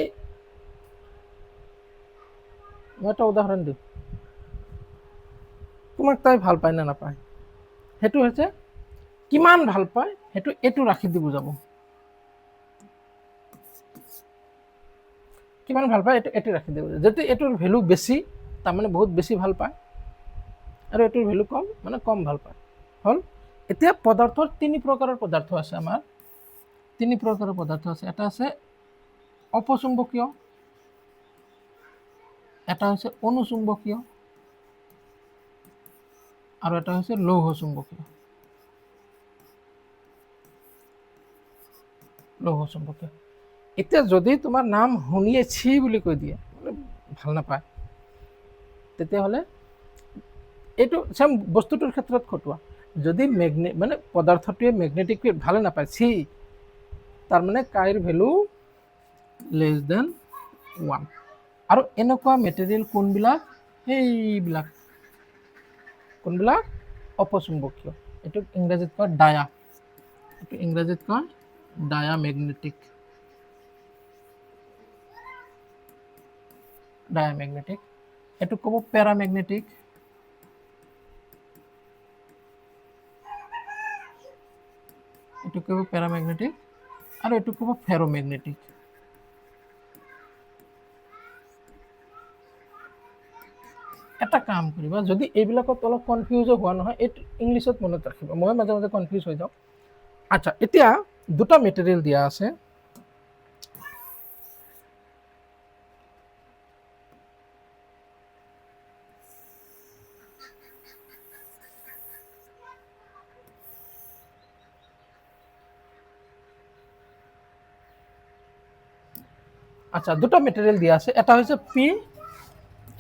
মই এটা উদাহৰণ দিওঁ, তোমাক তাই ভাল পায় নে নাপায়, সেইটো হৈছে কিমান ভাল পায় সেইটো এইটো ৰাশি দি বুজাব। কিমান ভাল পায় এইটো ৰাশি দি বুজাব। যদি এইটোৰ ভেলু বেছি তাৰমানে বহুত বেছি ভাল পায়, আৰু এইটোৰ ভেলু কম মানে কম ভাল পায়। হ'ল। এতিয়া পদাৰ্থৰ তিনি প্ৰকাৰৰ পদাৰ্থ আছে আমাৰ, তিনি প্ৰকাৰৰ পদাৰ্থ আছে। এটা আছে অপচুম্বকীয়, এটা হৈছে অনুচুম্বকীয়, আৰু এটা হৈছে লৌহ চুম্বকীয়। লৌহ চুম্বকীয়। এতিয়া যদি তোমাৰ নাম শুনিয়ে ছি বুলি কৈ দিয়ে, ভাল নাপায়, তেতিয়াহ'লে এইটো চেম বস্তুটোৰ ক্ষেত্ৰত খটুৱা। যদি মানে পদাৰ্থটোৱে মেগনেটিক ফিল্ড ভালে নাপায়, ছি, তাৰমানে কাইৰ ভেলু << 1। আৰু এনেকুৱা মেটেৰিয়েল কোনবিলাক, সেইবিলাক কোনবিলাক অপচুম্বকীয়। এইটোক ইংৰাজীত কয় ডায়া, এইটো ইংৰাজীত কয় ডায়ামেগনেটিক। ডায়ামেগনেটিক। এইটোক ক'ব পেৰামেগনেটিক, এইটোক ক'ব পেৰামেগনেটিক, আৰু এইটোক ক'ব ফেৰোমেগনেটিক। এটা কাম কৰিবা, যদি এইবিলাকত অলপ কনফিউজো হোৱা নহয়, এইটো ইংলিছত মনত ৰাখিবা, মই মাজে মাজে কনফিউজ হৈ যাওঁ। আচ্ছা, এতিয়া দুটা মেটেৰিয়েল দিয়া আছে। আচ্ছা, দুটা মেটেৰিয়েল দিয়া আছে, এটা হৈছে পি,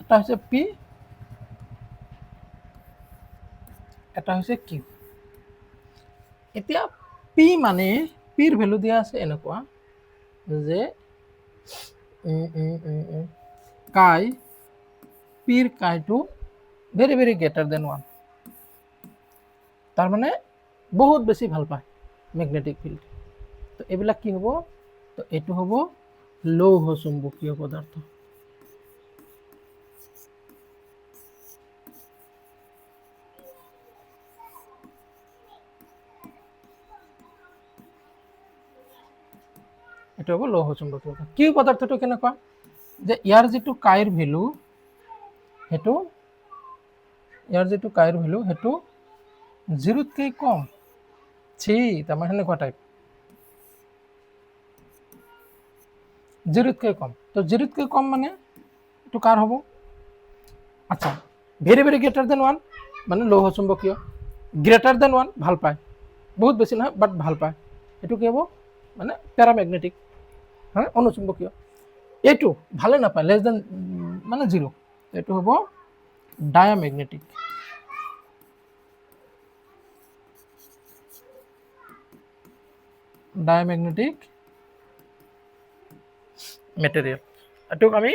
এটা হৈছে পি, এটা হৈছে কিউ। এতিয়া পি মানে পিৰ ভেলু দিয়া আছে এনেকুৱা যে কাই, পিৰ Kyoto very very greater than 1, তাৰমানে বহুত বেছি ভাল পায় মেগনেটিক ফিল্ড। তো এইবিলাক কি হ'ব, তো এইটো হ'ব লৌহ চুম্বকীয় পদাৰ্থ। এইটো হ'ব লৌহ চুম্বকীয়। কিউ পদাৰ্থটো কেনেকুৱা, যে ইয়াৰ যিটো কাইৰ ভেলু, সেইটো ইয়াৰ যিটো কাইৰ ভেলু সেইটো 0তকৈ কম, তাৰমানে সেনেকুৱা টাইপ, 0তকৈ কম। তো 0তকৈ কম মানে এইটো কাৰ হ'ব? আচ্ছা, ভেৰি ভেৰি গ্ৰেটাৰ দেন 1 মানে লৌহ চুম্বকীয়, গ্ৰেটাৰ দেন 1 ভাল পায়, বহুত বেছি নহয় বাট ভাল পায়, এইটো কি হ'ব মানে পেৰামেগনেটিক, হা, অনুচুম্বকীয়। এইটো ভালে নাপায়, লেছ দেন মানে 0, এইটো হ'ব ডায়ামেগনেটিক। ডায়ামেগনেটিক মেটেৰিয়েল, এইটোক আমি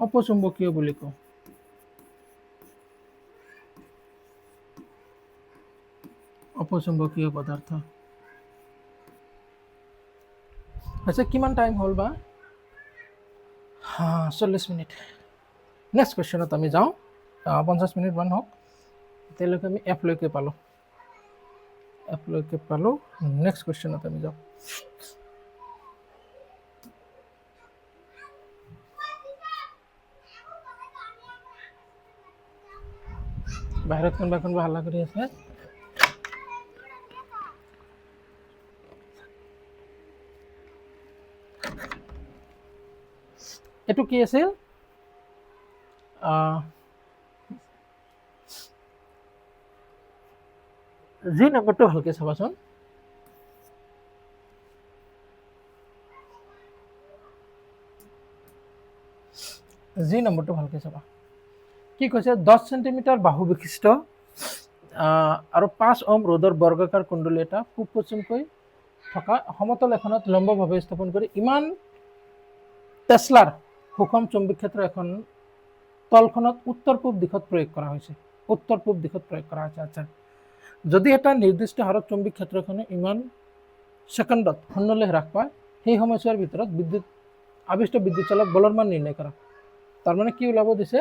অপচুম্বকীয় বুলি কওঁ। অপচুম্বকীয় পদাৰ্থ। আচ্ছা, কিমান টাইম হ'ল বা? 40 মিনিট। নেক্সট কুৱেশ্যনত আমি যাওঁ, 50 মিনিট মান হওক, এতিয়ালৈকে আমি এফলৈকে পালোঁ, নেক্সট কুৱেশ্যনত আমি যাওঁ। বাহিৰত কোনোবা হাল্লা কৰি আছে। এইটো কি আছিল? জি নম্বৰটো ভালকৈ চাবাচোন। জি নম্বৰটো ভালকৈ চাবা। কি কৈছে? 10 চেণ্টিমিটাৰ বাহু বিশিষ্ট আৰু 5 ওহম ৰ'দৰ বৰ্গাকাৰ কুণ্ডলী এটা পূব পশ্চিমকৈ থকা সমতল এখনত লম্বভাৱে স্থাপন কৰি ইমান টেছলাৰ সুষম চুম্বক ক্ষেত্ৰ এখন তলখনত উত্তৰ পূব দিশত প্ৰয়োগ কৰা হৈছে। উত্তৰ পূব দিশত প্ৰয়োগ কৰা হৈছে। আচ্ছা, যদি এটা নিৰ্দিষ্ট হাৰত চৌম্বিক ক্ষেত্ৰখনে ইমান ছেকেণ্ডত শূন্যলৈ হ্ৰাস পায় সেই সময়ছোৱাৰ ভিতৰত আবিষ্ট বিদ্যুৎ চালক বলৰ মান নিৰ্ণয় কৰা। তাৰমানে কি ওলাব দিছে,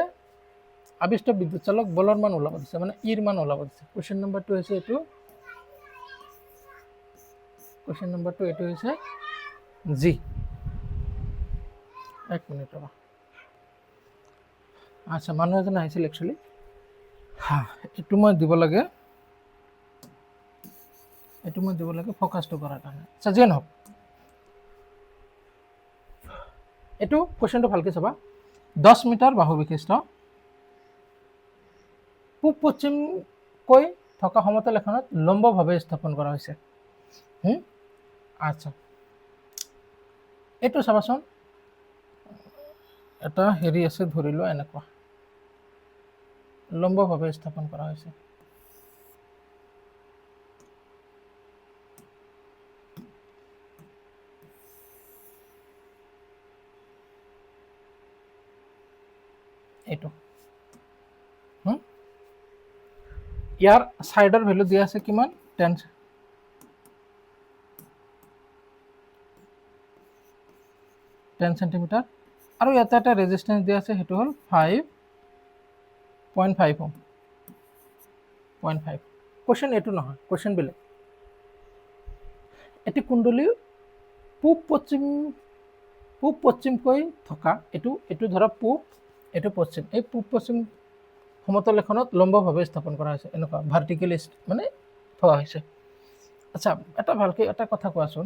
আবিষ্ট বিদ্যুৎ চালক বলৰ মান ওলাব দিছে, মানে ইৰ মান ওলাব দিছে। কুৱেশ্যন নম্বৰ 2 হৈছে এইটো, কুৱেশ্যন নম্বৰ 2 এইটো হৈছে জি। এক মিনিট ৰ'বা। আচ্ছা, মানুহ এজন আহিছিল একচুৱেলি, এইটো মই দিব লাগে, ফ'কাছটো কৰাৰ কাৰণে। আচ্ছা, যিয়ে নহওক, এইটো কুৱেশ্যনটো ভালকৈ চাবা। 10 মিটাৰ বাহু বিশিষ্ট পূব পশ্চিমকৈ থকা সমতল এখনত লম্বভাৱে স্থাপন কৰা হৈছে। আচ্ছা, এইটো চাবাচোন, এটা হেৰি আছে, ধৰি লোৱা এনেকুৱা লম্বভাৱে স্থাপন কৰা হৈছে। এইটো ইয়াৰ ছাইডৰ ভেলু দিয়া আছে কিমান, 10 চেণ্টিমিটাৰ, আৰু ইয়াতে এটা ৰেজিষ্টেঞ্চ দিয়া আছে, সেইটো হ'ল 5.5 Ω। 0.5। কুৱেশ্যন এইটো নহয়, কুৱেশ্যন বেলেগ। এটি কুণ্ডলী পূব পশ্চিমকৈ থকা, এইটো ধৰা পূব, এইটো পশ্চিম, এই পূব পশ্চিম সমতল এখনত লম্বভাৱে স্থাপন কৰা হৈছে, এনেকুৱা ভাৰ্টিকেলি মানে থোৱা হৈছে। আচ্ছা, এটা ভালকৈ এটা কথা কোৱাচোন,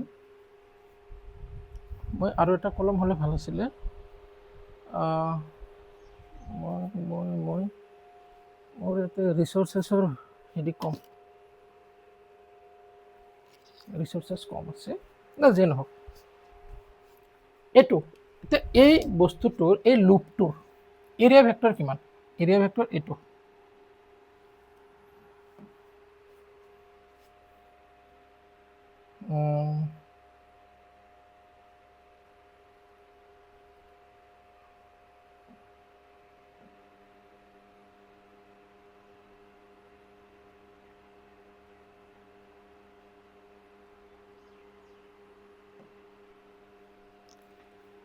মই আৰু এটা কলম হ'লে ভাল আছিলে। মোৰ ইয়াতে ৰিচোৰ্চেছৰ হেৰি কম, ৰিচোৰ্চেছ কম আছে, না যিয়ে নহওক। এইটো এতিয়া এই বস্তুটোৰ, এই লুপটোৰ এৰিয়া ভেক্টৰ কিমান? এৰিয়া ভেক্টৰ এইটো।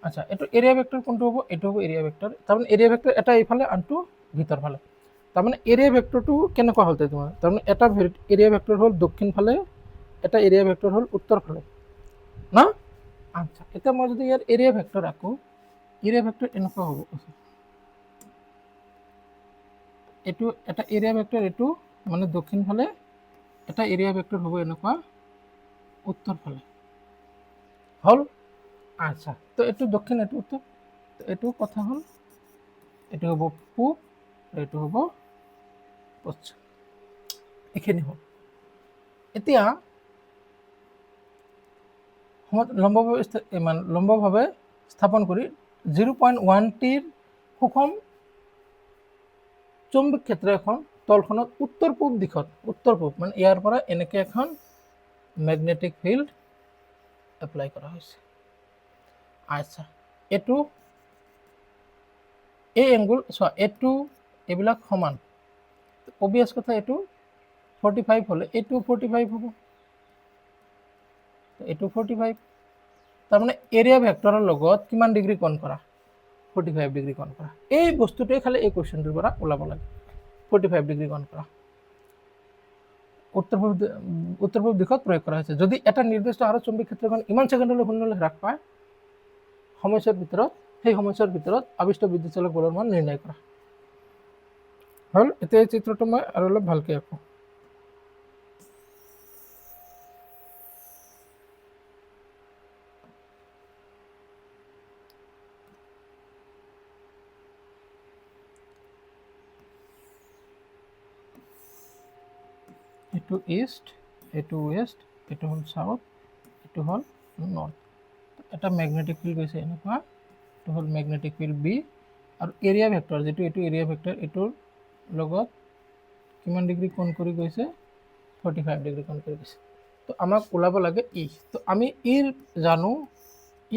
আচ্ছা, এইটো এৰিয়া ভেক্টৰ কোনটো হ'ব? এইটো হ'ব এৰিয়া ভেক্টৰ। তাৰমানে এৰিয়া ভেক্টৰ এটা এইফালে, আনটো ভিতৰ ফালে। তাৰমানে এৰিয়া ভেক্টৰটো কেনেকুৱা হ'ল তোমাৰ? তাৰমানে এটা এৰিয়া ভেক্টৰ হ'ল দক্ষিণ ফালে, এটা এৰিয়া ভেক্টৰ হ'ল উত্তৰ ফালে, না? আচ্ছা, এতিয়া মই যদি ইয়াৰ এৰিয়া ভেক্টৰ আঁকো, এৰিয়া ভেক্টৰ এনেকুৱা হ'ব। এইটো এটা এৰিয়া ভেক্টৰ, এইটো মানে দক্ষিণ ফালে, এটা এৰিয়া ভেক্টৰ হ'ব এনেকুৱা উত্তৰ ফালে, হ'ল? আচ্ছা, তো এইটো দক্ষিণ, এইটো উত্তৰ, এইটো কথা হ'ল, এইটো হ'ব পূব, এইটো হ'ব পশ্চিম, এইখিনি হ'ল। এতিয়া লম্বভাৱে স্থাপন কৰি 0.1Tৰ সুষম চৌম্বক ক্ষেত্ৰ এখন তলখনত উত্তৰ পূব দিশত, উত্তৰ পূব মানে ইয়াৰ পৰা এনেকৈ এখন মেগনেটিক ফিল্ড এপ্লাই কৰা হৈছে। আচ্ছা, এইটো এই এংগুল চোৱা, এইটো এইবিলাক সমান, অবভিয়াছ কথা, এইটো 45 হ'লে এইটো 45 হ'ব, এইটো 45। তাৰমানে এৰিয়া ভেক্টৰৰ লগত কিমান ডিগ্ৰী কোণ কৰা? 45 ডিগ্ৰী কোণ কৰা। এই বস্তুটোৱে খালি এই কুৱেশ্যনটোৰ পৰা ওলাব লাগে, 45 ডিগ্ৰী কোণ কৰা। উত্তৰ পূব দিশত প্ৰয়োগ কৰা হৈছে। যদি এটা নিৰ্দিষ্ট হাৰত চৌম্বক ক্ষেত্ৰখন ইমান ছেকেণ্ডলৈ শূন্যলৈ হ্ৰাস পায় সময়ছোৱাৰ ভিতৰত, সেই সময়ছোৱাৰ ভিতৰত আবিষ্ট বিদ্যুৎ চালক বলৰ মান নিৰ্ণয় কৰা। হ'ল? এতিয়া এই চিত্ৰটো মই আৰু অলপ ভালকৈ আঁকো। এইটো ইষ্ট, এইটো ৱেষ্ট, এইটো হ'ল চাউথ, এইটো হ'ল নৰ্থ। এটা মেগনেটিক ফিল্ড গৈছে এনেকুৱা, এইটো হ'ল মেগনেটিক ফিল্ড বি, আৰু এৰিয়া ভেক্টৰ যিটো, এইটো এৰিয়া ভেক্টৰ, এইটোৰ লগত কিমান ডিগ্ৰী কোণ কৰি গৈছে? 45 ডিগ্ৰী কোণ কৰি গৈছে। তো আমাক ওলাব লাগে ই। তো আমি ইৰ জানো,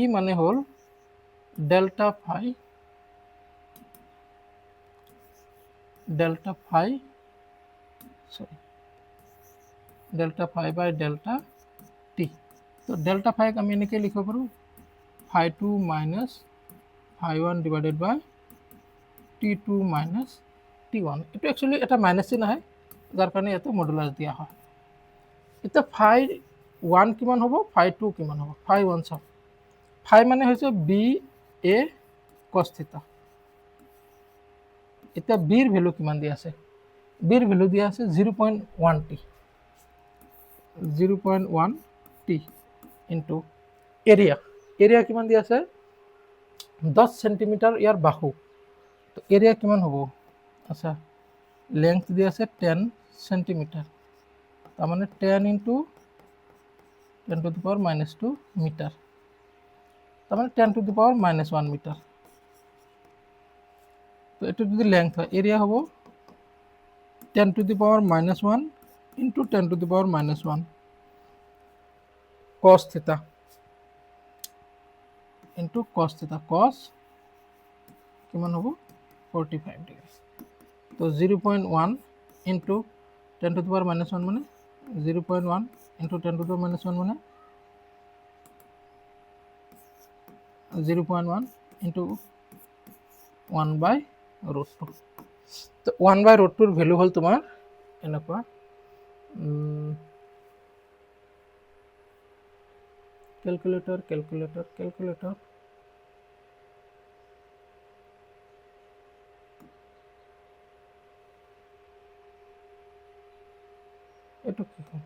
ই মানে হ'ল ডেল্টা ফাই, ডেল্টা ফাই বাই ডেল্টা টি। তো ডেল্টা ফাইক আমি এনেকৈ লিখিব পাৰোঁ ফাই টু মাইনাছ ফাই ওৱান ডিভাইডেড বাই T2 মাইনাছ T1। এইটো একচুৱেলি এটা মাইনাছ চিন আহে, যাৰ কাৰণে ইয়াতে মডুলাছ দিয়া হয়। এতিয়া ফাই ওৱান কিমান হ'ব, ফাই টু কিমান হ'ব? ফাই ওৱান চাওক, ফাই মানে হৈছে বি এ কছ থিটা। এতিয়া বিৰ ভেলু কিমান দিয়া আছে? বিৰ ভেলু দিয়া আছে 0.1 T, 0.1 T into area. Area কিমান দিয়া আছে? 10 সেন্টিমিটাৰ ইয়াৰ বাহু। তো এৰিয়া কিমান হ'ব? আচ্ছা, লেংথ দিয়া আছে 10 সেন্টিমিটাৰ, তাৰমানে 10 into 10 to the power -2 meter, তাৰমানে 10 টু দি পাৱাৰ -1 মিটাৰ। তো এইটো যদি লেংথ হয়, এৰিয়া হ'ব 10 to the power -1 into 10 to the power -1 কছ থিটা ইনটু কছ থিটা। কছ কিমান হ'ব? 45 ডিগ্ৰী। তো 0.1 ইনটু 10 টু দি পাৱাৰ -1 মানে 0.1 ইনটু 10 টু দি পাৱাৰ -1 মানে 0.1 ইনটু 1/√2। তো 1/√2ৰ ভেলু হ'ল তোমাৰ এনেকুৱা, ক্যালকুলেটৰ ক্যালকুলেটৰ ক্যালকুলেটৰ এটু কি হয়?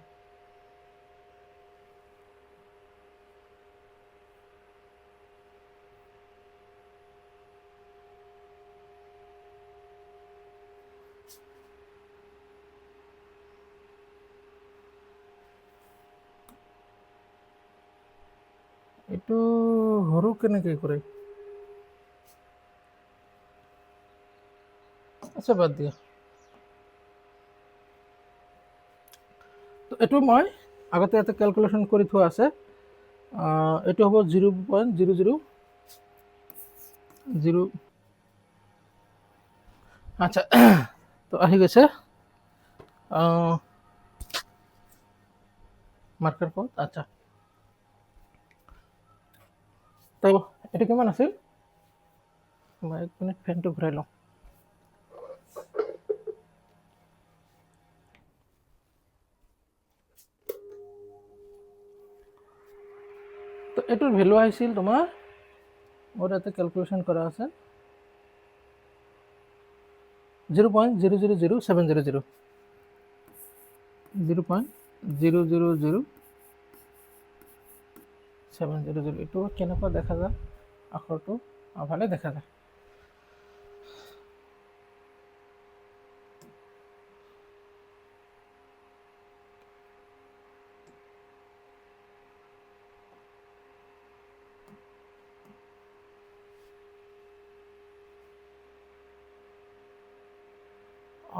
এটু হৰু কেনেকে কৰে? আচ্ছা, বাদ দিয়া। তো এটু মই আগতে এটা ক্যালকুলেশন কৰি থোৱা আছে। এটু হ'ব 0.00 আচ্ছা, তো আহি গৈছে মার্কার কোড। আচ্ছা, তো এটা কিমান আছিল? মই 1 মিনিট ফেনটো ঘূৰাই লওঁ। তো এটুৰ ভ্যালু আহিছিল তোমাৰ, মোৰ ইয়াতে ক্যালকুলেশন কৰা আছে 0.000700 0.000700। এটু কেনেকুৱা দেখা যায় আখৰটো? ভালে দেখা যায়।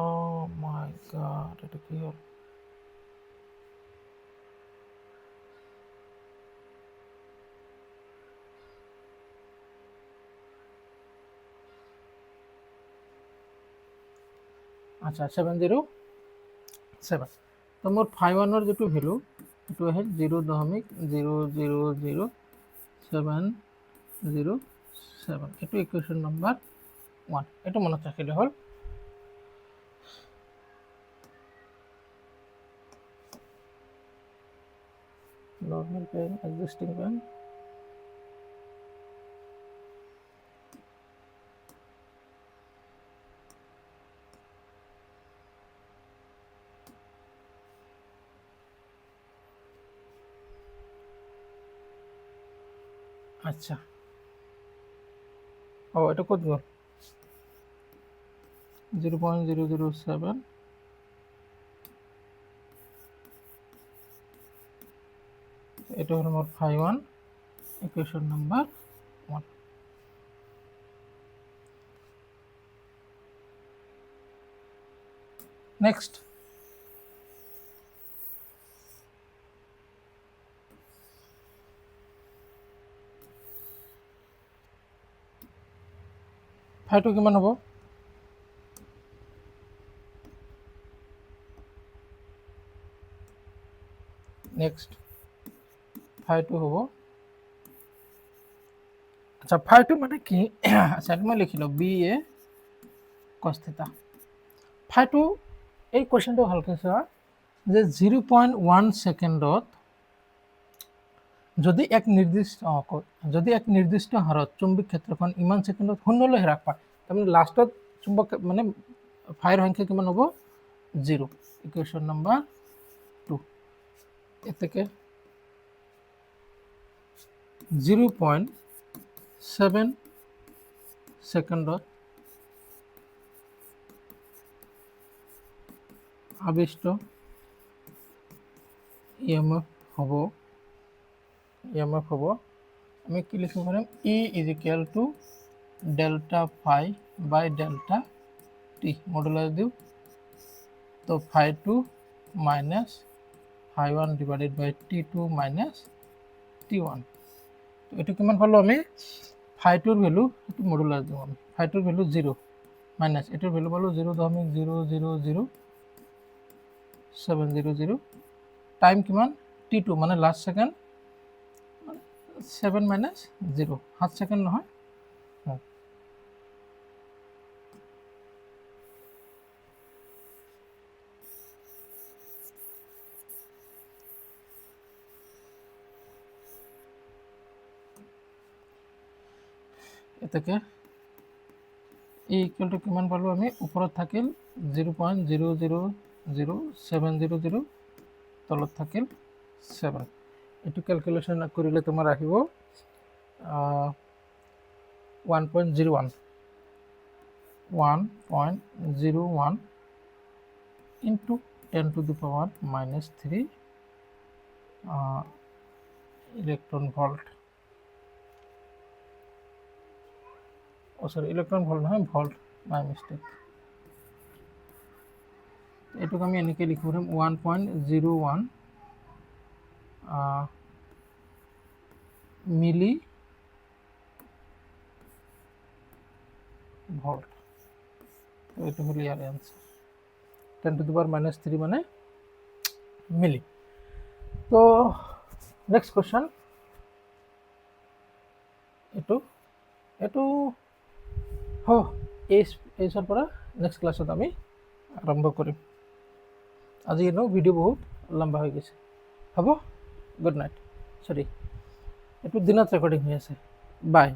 Oh my god, এটা কি হল? আচ্ছা, 707। তো মোৰ ফাই ওৱানৰ যিটো ভেলু এইটো আহে 0.0000707। এইটো ইকুৱেশ্যন নম্বৰ 1। এইটো মনত ৰাখিলে হ'ল। নৰ্মেল পেন, এক্সিষ্টিং পেন, আচ্ছা। এটা কত গ'ল? 0.007। এটা হলো মোট ফাই ওয়ান, ইকুয়েশন নাম্বার 1। নেক্সট, ফাইটো কিমান হ'ব? নেক্সট ফাইটো হ'ব আচ্ছা ফাইটো মানে কি আচ্ছা মই লিখিলোঁ বি এ কস থিটা ফাইটো এই কুৱেশ্যনটো ভালকৈ চোৱা যে 0.1 সেকেন্ডত যদি এক নিৰ্দিষ্ট হাৰত চুম্বক ক্ষেত্ৰখন ইমান সেকেন্ডত শূন্যলৈ হ্ৰাস পায় তাৰমানে লাষ্টত চুম্বক মানে ফাইৰ সংখ্যা কিমান হ'ব 0 ইকুৱেশ্যন নম্বৰ 2 এতেকে 0.7 সেকেন্ডত আবিষ্ট EMF হ'ব আমি কি লিখিব পাৰিম E = ডেল্টা ফাই বাই ডেল্টা টি মডুলাছ দিওঁ তো ফাই 2 মাইনাছ ফাই 1 ডিভাইডেড বাই T2 মাইনাছ T1 তো এইটো কিমান পালোঁ আমি ফাই 2 ৰ ভ্যালু এইটো মডুলাছ দিওঁ আমি ফাই 2 ৰ ভ্যালু 0 মাইনাছ এটাৰ ভ্যালু পালোঁ 0.0000700 টাইম কিমান T2 মানে লাষ্ট সেকেন্ড 7 মাইনাছ 0 7 সেকেন্ড নহয় এতেকে E = কিমান পালোঁ আমি ওপৰত থাকিল 0.0000700 তলত থাকিল 7 এটো ক্যালকুলেশন কৰিলে তোমাৰ আহিব 1.01 into 10 to the power minus 3 electron volt sorry electron volt নহয় volt my mistake এটুক আমি এনেকৈ লিখিব পাৰিম 1.01 মিলি ভোল্ট তো এটা হলো ইয়ার answer 10 to the power minus 3 মানে মিলি তো নেক্সট কোশ্চেন এটো হো এইসৰ পৰা নেক্সট ক্লাছত আমি আৰম্ভ কৰিম আজি এনো ভিডিও বহুত লম্বা হৈ গৈছে হ'ব গুড নাইট সৰি এটো দিনত ৰেকৰ্ডিং হৈ আছে বাই